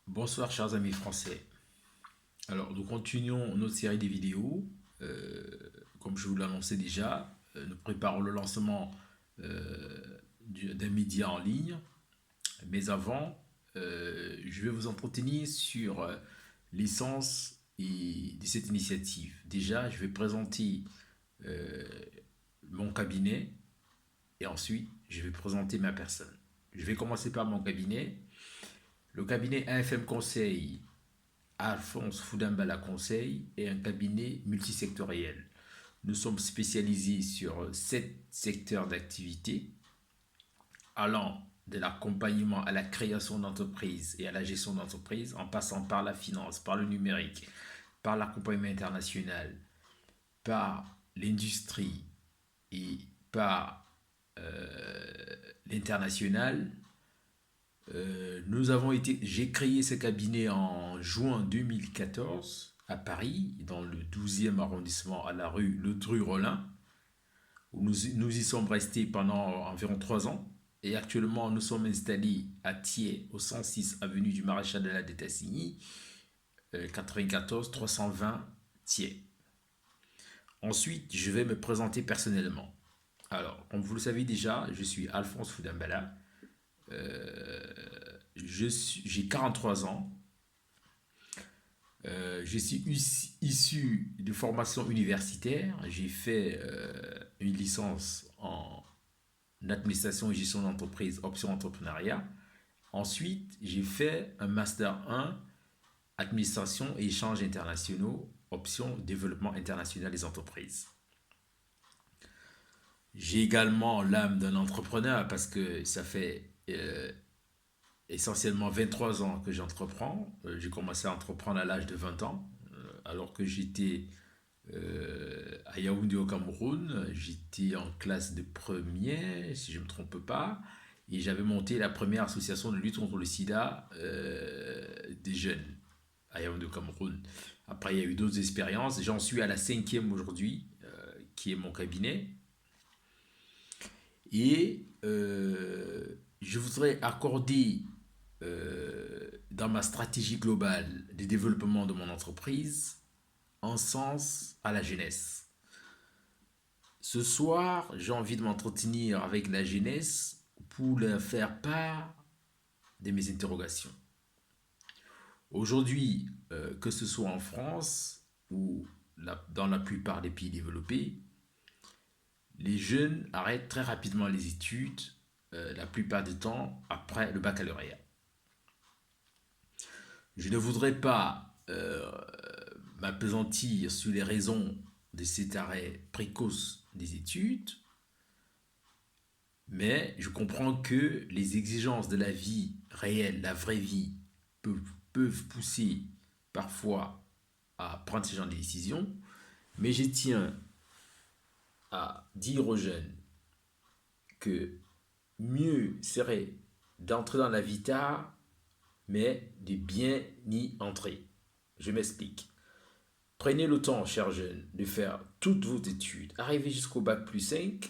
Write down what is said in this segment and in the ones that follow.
Bonsoir chers amis français. Alors nous continuons notre série de vidéos. Euh, Comme je vous l'annonçais déjà, nous préparons le lancement d'un média en ligne. Mais avant, je vais vous entretenir sur l'essence de cette initiative. Déjà, je vais présenter euh, mon cabinet et ensuite je vais présenter ma personne. Je vais commencer par mon cabinet. Le cabinet AFM Conseil Alphonse Foudambala Conseil est un cabinet multisectoriel. Nous sommes spécialisés sur 7 secteurs d'activité, allant de l'accompagnement à la création d'entreprises et à la gestion d'entreprises, en passant par la finance, par le numérique, par l'accompagnement international, par l'industrie et par l'international. J'ai créé ce cabinet en juin 2014 à Paris, dans le 12e arrondissement, à la rue Le Dru-Rollin, où nous y sommes restés pendant environ 3 ans. Et actuellement, nous sommes installés à Thiers, au 106 avenue du Maréchal de la Détassigny, 94 320 Thiers. Ensuite, je vais me présenter personnellement. Alors, comme vous le savez déjà, je suis Alphonse Foudambala. J'ai 43 ans. Je suis issu de formation universitaire. J'ai fait une licence en administration et gestion d'entreprise, option entrepreneuriat. Ensuite, j'ai fait un master 1, administration et échanges internationaux, option développement international des entreprises. J'ai également l'âme d'un entrepreneur parce que ça fait essentiellement 23 ans que j'entreprends. J'ai commencé à entreprendre à l'âge de 20 ans, alors que j'étais à Yaoundé au Cameroun. J'étais en classe de première, si je ne me trompe pas, et j'avais monté la première association de lutte contre le sida des jeunes à Yaoundé au Cameroun. Après, il y a eu d'autres expériences. J'en suis à la cinquième aujourd'hui, qui est mon cabinet. Et je voudrais accorder dans ma stratégie globale de développement de mon entreprise un sens à la jeunesse. Ce soir, j'ai envie de m'entretenir avec la jeunesse pour leur faire part de mes interrogations. Aujourd'hui, que ce soit en France ou dans la plupart des pays développés, les jeunes arrêtent très rapidement les études, la plupart du temps après le baccalauréat. Je ne voudrais pas m'apesantir sur les raisons de cet arrêt précoce des études, mais je comprends que les exigences de la vie réelle, la vraie vie, peuvent pousser parfois à prendre ce genre de décisions, mais je tiens à dire aux jeunes que mieux serait d'entrer dans la vie tard, mais de bien y entrer. Je m'explique. Prenez le temps, chers jeunes, de faire toutes vos études. Arrivez jusqu'au bac+5,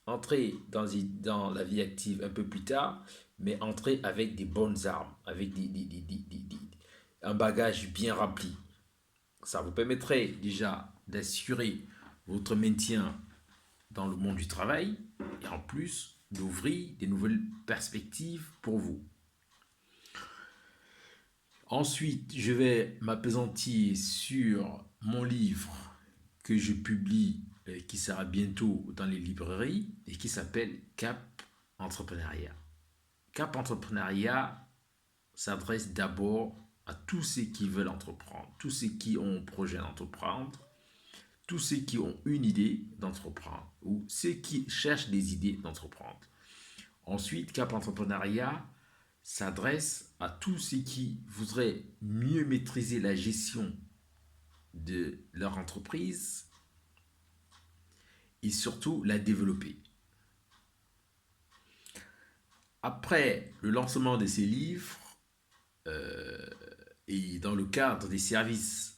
entrez dans la vie active un peu plus tard, mais entrez avec des bonnes armes, avec un bagage bien rempli. Ça vous permettrait déjà d'assurer votre maintien dans le monde du travail et en plus d'ouvrir des nouvelles perspectives pour vous. Ensuite, je vais m'appesantir sur mon livre que je publie, qui sera bientôt dans les librairies et qui s'appelle Cap Entrepreneuriat. Cap Entrepreneuriat s'adresse d'abord à tous ceux qui veulent entreprendre, tous ceux qui ont un projet d'entreprendre, tous ceux qui ont une idée d'entreprendre ou ceux qui cherchent des idées d'entreprendre. Ensuite, Cap Entrepreneuriat s'adresse à tous ceux qui voudraient mieux maîtriser la gestion de leur entreprise et surtout la développer. Après le lancement de ces livres et dans le cadre des services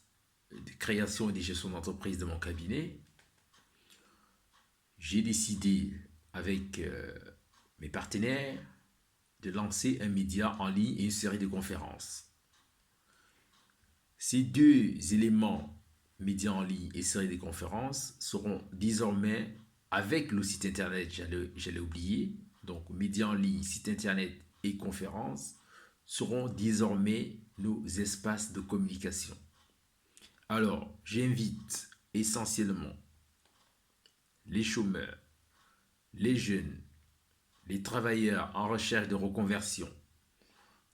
de création et de gestion d'entreprise de mon cabinet, j'ai décidé avec mes partenaires de lancer un média en ligne et une série de conférences. Ces deux éléments, médias en ligne et série de conférences, seront désormais, avec le site internet, j'allais oublier, donc médias en ligne, site internet et conférences, seront désormais nos espaces de communication. Alors, j'invite essentiellement les chômeurs, les jeunes, les travailleurs en recherche de reconversion,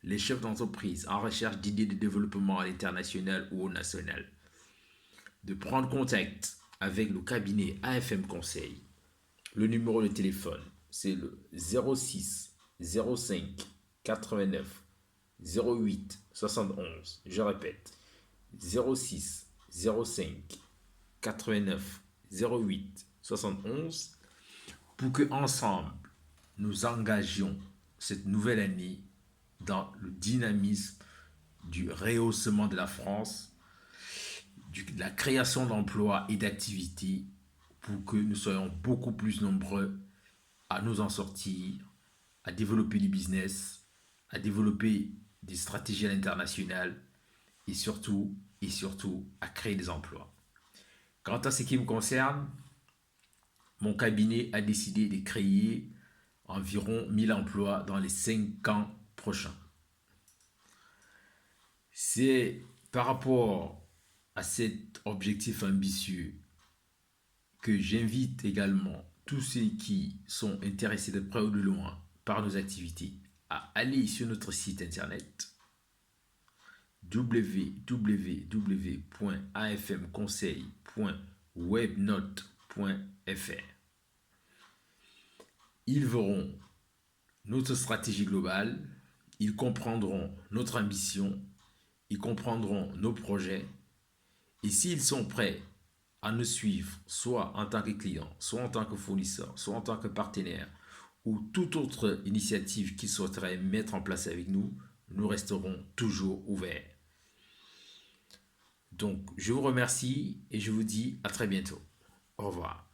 les chefs d'entreprise en recherche d'idées de développement à l'international ou au national, de prendre contact avec le cabinet AFM Conseil. Le numéro de téléphone, c'est le 06 05 89 08 71. Je répète, 06 05 89 08 71 pour que ensemble nous engagions cette nouvelle année dans le dynamisme du rehaussement de la France, de la création d'emplois et d'activités pour que nous soyons beaucoup plus nombreux à nous en sortir, à développer du business, à développer des stratégies à l'international et surtout à créer des emplois. Quant à ce qui me concerne, mon cabinet a décidé de créer environ 1000 emplois dans les 5 ans prochains. C'est par rapport à cet objectif ambitieux que j'invite également tous ceux qui sont intéressés de près ou de loin par nos activités à aller sur notre site internet www.afmconseil.webnote.fr. Ils verront notre stratégie globale, ils comprendront notre ambition, ils comprendront nos projets, et s'ils sont prêts à nous suivre, soit en tant que client, soit en tant que fournisseur, soit en tant que partenaire, ou toute autre initiative qu'ils souhaiteraient mettre en place avec nous, nous resterons toujours ouverts. Donc, je vous remercie et je vous dis à très bientôt. Au revoir.